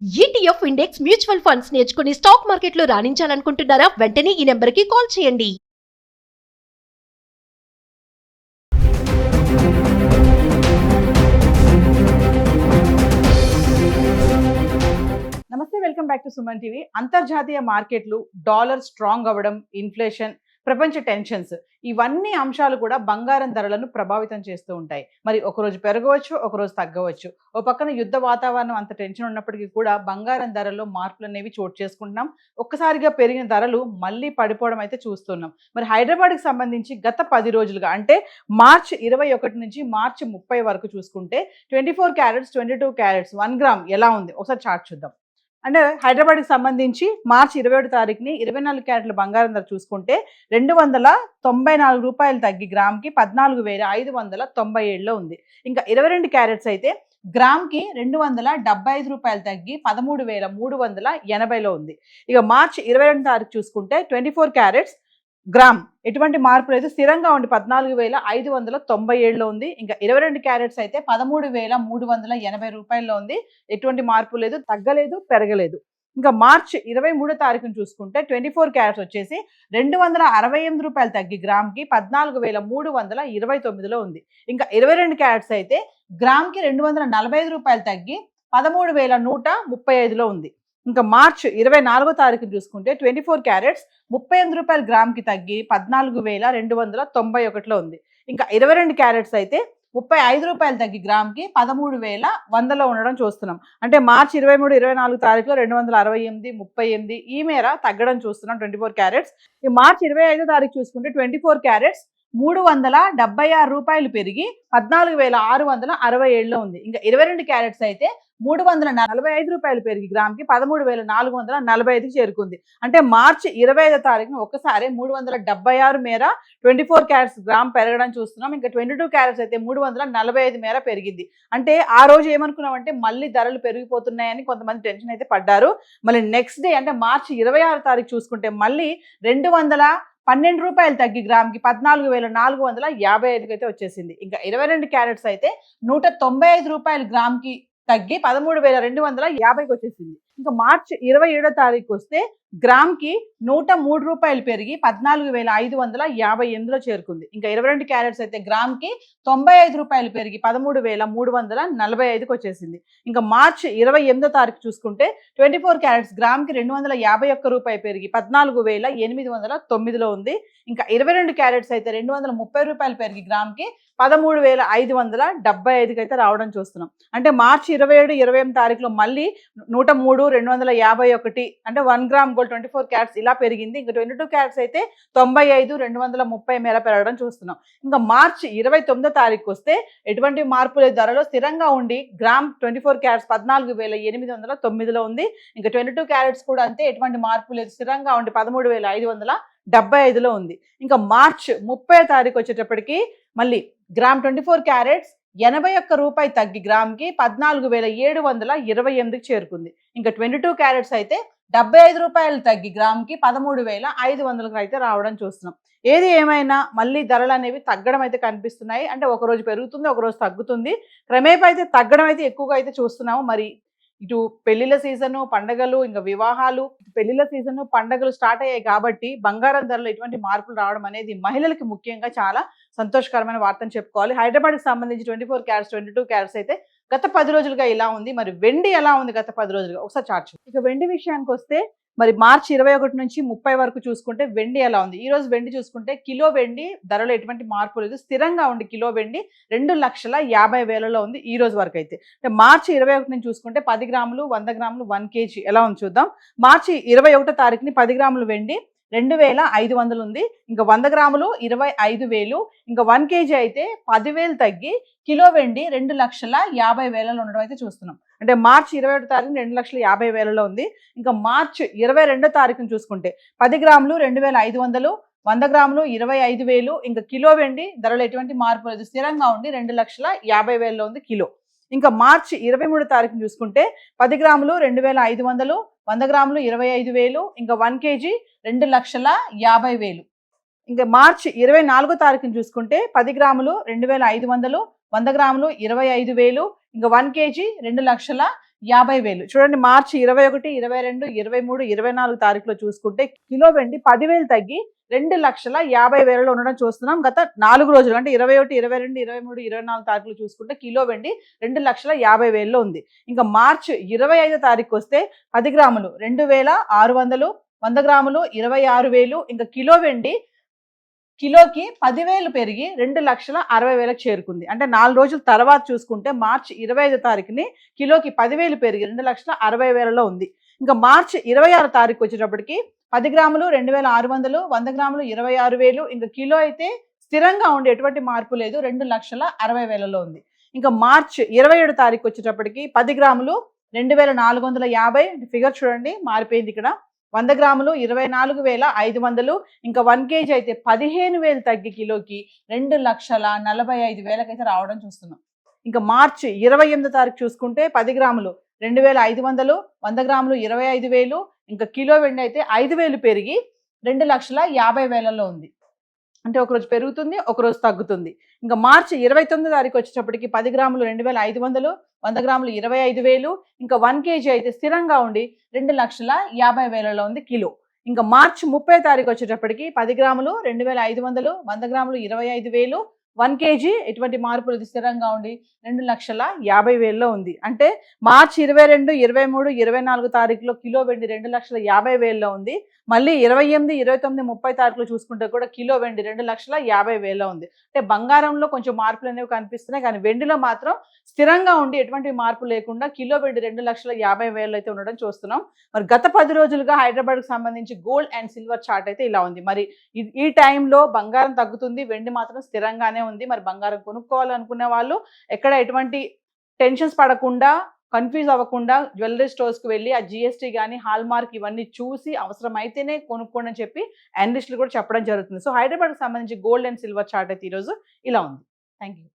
ETF index mutual funds నేర్చుకుని stock మార్కెట్లో రాణించాలనుకుంటున్నారా? వెంటనే ఈ నెంబర్కి కాల్ చేయండి. నమస్తే, welcome back to Suman TV. అంతర్జాతీయ మార్కెట్లు, డాలర్ స్ట్రాంగ్ అవ్వడం, ఇన్ఫ్లేషన్, ప్రపంచ టెన్షన్స్, ఇవన్నీ అంశాలు కూడా బంగారం ధరలను ప్రభావితం చేస్తూ ఉంటాయి. మరి ఒకరోజు పెరగవచ్చు, ఒకరోజు తగ్గవచ్చు. ఓ పక్కన యుద్ధ వాతావరణం అంత టెన్షన్ ఉన్నప్పటికీ కూడా బంగారం ధరల్లో మార్పులు అనేవి చోటు చేసుకుంటున్నాం. ఒక్కసారిగా పెరిగిన ధరలు మళ్ళీ పడిపోవడం అయితే చూస్తున్నాం. మరి హైదరాబాద్కి సంబంధించి గత 10 రోజులుగా, అంటే మార్చి 21 నుంచి మార్చి 30 వరకు చూసుకుంటే 24 క్యారెట్స్, 22 క్యారెట్స్ 1 గ్రామ్ ఎలా ఉంది ఒకసారి చార్ట్ చూద్దాం. అంటే హైదరాబాద్కి సంబంధించి మార్చి 27 తారీఖుని 24 క్యారెట్ల బంగారం ధర చూసుకుంటే 294 రూపాయలు తగ్గి గ్రామ్కి 14,597లో ఉంది. ఇంకా 22 క్యారెట్స్ అయితే గ్రామ్కి 275 రూపాయలు తగ్గి 13,380లో ఉంది. ఇక మార్చి 22 తారీఖు చూసుకుంటే 24 క్యారెట్స్ గ్రామ్ ఎటువంటి మార్పు లేదు, స్థిరంగా ఉండి 14,597లో ఉంది. ఇంకా 22 క్యారెట్స్ అయితే 13,380 రూపాయల్లో ఉంది. ఎటువంటి మార్పు లేదు, తగ్గలేదు, పెరగలేదు. ఇంకా మార్చి 23 తారీఖును చూసుకుంటే 24 క్యారెట్స్ వచ్చేసి 268 రూపాయలు తగ్గి గ్రామ్కి 14,329లో ఉంది. ఇంకా 22 క్యారెట్స్ అయితే గ్రామ్కి 245 రూపాయలు తగ్గి 13,135లో ఉంది. ఇంకా మార్చి 24 తారీఖును చూసుకుంటే 24 క్యారెట్స్ 38 రూపాయలు గ్రామ్కి తగ్గి 14,291లో ఉంది. ఇంకా 22 క్యారెట్స్ అయితే 35 రూపాయలు తగ్గి గ్రామ్కి 13,100లో ఉండడం చూస్తున్నాం. అంటే మార్చి 23, 24 తారీఖులో 268, 38 ఈ మేర తగ్గడం చూస్తున్నాం 24 క్యారెట్స్. ఈ మార్చి 25 తారీఖు చూసుకుంటే 24 క్యారెట్స్ 376 రూపాయలు పెరిగి 14,667లో ఉంది. ఇంకా 22 క్యారెట్స్ అయితే 345 రూపాయలు పెరిగి గ్రామ్కి 13,445కి చేరుకుంది. అంటే మార్చి 25 తారీఖున ఒక్కసారి 376 మేర 24 క్యారెట్స్ గ్రామ్ పెరగడం చూస్తున్నాం. ఇంకా 22 క్యారెట్స్ అయితే 345 మేర పెరిగింది. అంటే ఆ రోజు ఏమనుకున్నామంటే మళ్ళీ ధరలు పెరిగిపోతున్నాయని కొంతమంది టెన్షన్ అయితే పడ్డారు. మళ్ళీ నెక్స్ట్ డే అంటే మార్చి 26 తారీఖు చూసుకుంటే మళ్ళీ 212 రూపాయలు తగ్గి గ్రామ్కి 14,455కి అయితే వచ్చేసింది. ఇంకా 22 క్యారెట్స్ అయితే 195 రూపాయలు గ్రామ్కి తగ్గి 13,250కి వచ్చేసింది. ఇంకా మార్చి 27 తారీఖు వస్తే గ్రామ్కి 103 రూపాయలు పెరిగి 14,558లో చేరుకుంది. ఇంకా 22 క్యారెట్స్ అయితే గ్రామ్కి 95 రూపాయలు పెరిగి 13,345కి వచ్చేసింది. ఇంకా మార్చి 28 తారీఖు చూసుకుంటే 24 క్యారెట్స్ గ్రామ్కి 251 రూపాయలు పెరిగి 14,809లో ఉంది. ఇంకా 22 క్యారెట్స్ అయితే 230 రూపాయలు పెరిగి గ్రామ్కి 13,575కి అయితే రావడం చూస్తున్నాం. అంటే మార్చి 27, 28 తారీఖులో మళ్ళీ 103, 251 అంటే 1 గ్రామ్ గోల్డ్ 24 క్యారెట్స్ ఇలా పెరిగింది. ఇంకా 22 క్యారెట్స్ అయితే 95, 230 మేర పెరగడం చూస్తున్నాం. ఇంకా మార్చి 29 తారీఖు వస్తే ఎటువంటి మార్పు లేదు, ధరలో స్థిరంగా ఉండి గ్రామ్ 24 క్యారెట్స్ 14,809లో ఉంది. ఇంకా 22 క్యారెట్స్ కూడా అంతే, ఎటువంటి మార్పు లేదు, స్థిరంగా ఉండి 13,575లో ఉంది. ఇంకా మార్చ్ 30 తారీఖు వచ్చేటప్పటికి మళ్ళీ గ్రామ్ 24 క్యారెట్స్ 81 రూపాయి తగ్గి గ్రామ్కి 14,728కి చేరుకుంది. ఇంకా 22 క్యారెట్స్ అయితే 75 రూపాయలు తగ్గి గ్రామ్కి 13,500కి అయితే రావడం చూస్తున్నాం. ఏది ఏమైనా మళ్ళీ ధరలు అనేవి తగ్గడం అయితే కనిపిస్తున్నాయి. అంటే ఒకరోజు పెరుగుతుంది, ఒకరోజు తగ్గుతుంది. క్రమేపీ అయితే తగ్గడం అయితే ఎక్కువగా అయితే చూస్తున్నాము. మరి ఇటు పెళ్లిళ్ళ సీజను, పండగలు, ఇంకా వివాహాలు, పెళ్లిళ్ళ సీజను, పండగలు స్టార్ట్ అయ్యాయి కాబట్టి బంగారం ధరలు ఎటువంటి మార్పులు రావడం అనేది మహిళలకి ముఖ్యంగా చాలా సంతోషకరమైన వార్తని చెప్పుకోవాలి. హైదరాబాద్కి సంబంధించి 24 క్యారెట్స్, 22 క్యారెట్స్ అయితే గత 10 రోజులుగా ఇలా ఉంది. మరి వెండి ఎలా ఉంది గత 10 రోజులుగా ఒకసారి చార్ట్ చూద్దాం. ఇక వెండి విషయానికి వస్తే మరి మార్చి 21 నుంచి 30 వరకు చూసుకుంటే వెండి ఎలా ఉంది. ఈ రోజు వెండి చూసుకుంటే కిలో వెండి ధరలో ఎటువంటి మార్పు లేదు, స్థిరంగా ఉండి కిలో వెండి 2,50,000లో ఉంది ఈ రోజు వరకు అయితే. మార్చి 21 నుంచి చూసుకుంటే 10 గ్రాములు, 100 గ్రాములు, 1 kg ఎలా ఉంది చూద్దాం. మార్చి 21 తారీఖుని 10 గ్రాములు వెండి 2,500 ఉంది. ఇంకా 100 గ్రాములు 25,000. ఇంకా 1 kg అయితే 10,000 తగ్గి కిలో వెండి 2,50,000లో ఉండడం అయితే చూస్తున్నాం. అంటే మార్చి 21 తారీఖు 2,50,000లో ఉంది. ఇంకా మార్చి 22 తారీఖును చూసుకుంటే 10 గ్రాములు 2,500, 100 గ్రాములు 25,000. ఇంకా కిలో వెండి ధరలో ఎటువంటి మార్పు లేదు, స్థిరంగా ఉండి 2,50,000లో ఉంది కిలో. ఇంకా మార్చి 23 తారీఖును చూసుకుంటే 10 గ్రాములు 2,500, 100 గ్రాములు 25,000. ఇంకా 1 kg 2,50,000. ఇంకా మార్చి 24 తారీఖును చూసుకుంటే 10 గ్రాములు 2,500, 100 గ్రాములు 25,000. ఇంకా 1 kg 50,000. చూడండి మార్చి 21, 22, 23, 24 తారీఖులో చూసుకుంటే కిలో వెండి 10,000 తగ్గి 2,50,000 ఉండడం చూస్తున్నాం. గత 4 రోజులు అంటే 21, 22, 23, 24 తారీఖులు చూసుకుంటే కిలో వెండి 2,50,000 ఉంది. ఇంకా మార్చి 25 తారీఖు వస్తే 10 గ్రాములు 2,600, 100 గ్రాములు 26,000. ఇంకా కిలో వెండి కిలోకి 10,000 పెరిగి 2,60,000 చేరుకుంది. అంటే 4 రోజుల తర్వాత చూసుకుంటే మార్చి 25 తారీఖుని కిలోకి 10,000 పెరిగి 2,60,000 ఉంది. ఇంకా మార్చి 26 తారీఖు వచ్చేటప్పటికి 10 గ్రాములు 2,600, 100 గ్రాములు 26,000. ఇంకా కిలో అయితే స్థిరంగా ఉండి ఎటువంటి మార్పు లేదు, 2,60,000 ఉంది. ఇంకా మార్చి 27 తారీఖు వచ్చేటప్పటికి 10 గ్రాములు 2,450. ఫిగర్ చూడండి మారిపోయింది ఇక్కడ. 100 గ్రాములు 24,500. ఇంకా 1 kg అయితే 15,000 తగ్గి కిలోకి 2,45,000 అయితే రావడం చూస్తున్నాం. ఇంకా మార్చి 28 తారీఖు చూసుకుంటే 10 గ్రాములు 2,500, 100 గ్రాములు 25,000. ఇంకా కిలో వెండి అయితే 5,000 పెరిగి 2,50,000 ఉంది. అంటే ఒకరోజు పెరుగుతుంది, ఒకరోజు తగ్గుతుంది. ఇంకా మార్చి 29 తారీఖు వచ్చేటప్పటికి 10 గ్రాములు 2,500, 100 గ్రాములు 25,000. ఇంకా 1 kg అయితే స్థిరంగా ఉండి 2,50,000 ఉంది కిలో. ఇంకా మార్చి 30 తారీఖు వచ్చేటప్పటికి 10 గ్రాములు 2,500, 100 గ్రాములు 25,000. 1 kg ఎటువంటి మార్పులు స్థిరంగా ఉండి 2,50,000 ఉంది. అంటే మార్చి 22, 23, 24 తారీఖులో కిలో వెండి 2,50,000 ఉంది. మళ్ళీ 28, 29, 30 తారీఖులో చూసుకుంటే కూడా కిలో వెండి 2,50,000 ఉంది. అంటే బంగారంలో కొంచెం మార్పులు అనేవి కనిపిస్తున్నాయి, కానీ వెండిలో మాత్రం స్థిరంగా ఉండి ఎటువంటి మార్పు లేకుండా కిలో వెండి 2,50,000 అయితే ఉండడం చూస్తున్నాం. మరి గత 10 రోజులుగా హైదరాబాద్కి సంబంధించి గోల్డ్ అండ్ సిల్వర్ చార్ట్ అయితే ఇలా ఉంది. మరి ఈ టైంలో బంగారం తగ్గుతుంది, వెండి మాత్రం స్థిరంగానే ఉంది. మరి బంగారం కొనుక్కోవాలనుకునే వాళ్ళు ఎక్కడ ఎటువంటి టెన్షన్స్ పడకుండా, కన్ఫ్యూజ్ అవ్వకుండా జ్యువెలరీ స్టోర్స్కి వెళ్ళి ఆ GST కానీ హాల్ మార్క్ ఇవన్నీ చూసి అవసరమైతేనే కొనుక్కోండి అని చెప్పి అనలిస్టులు కూడా చెప్పడం జరుగుతుంది. సో హైదరాబాద్కి సంబంధించి గోల్డ్ అండ్ సిల్వర్ చార్ట్ అయితే ఈరోజు ఇలా ఉంది. Thank you.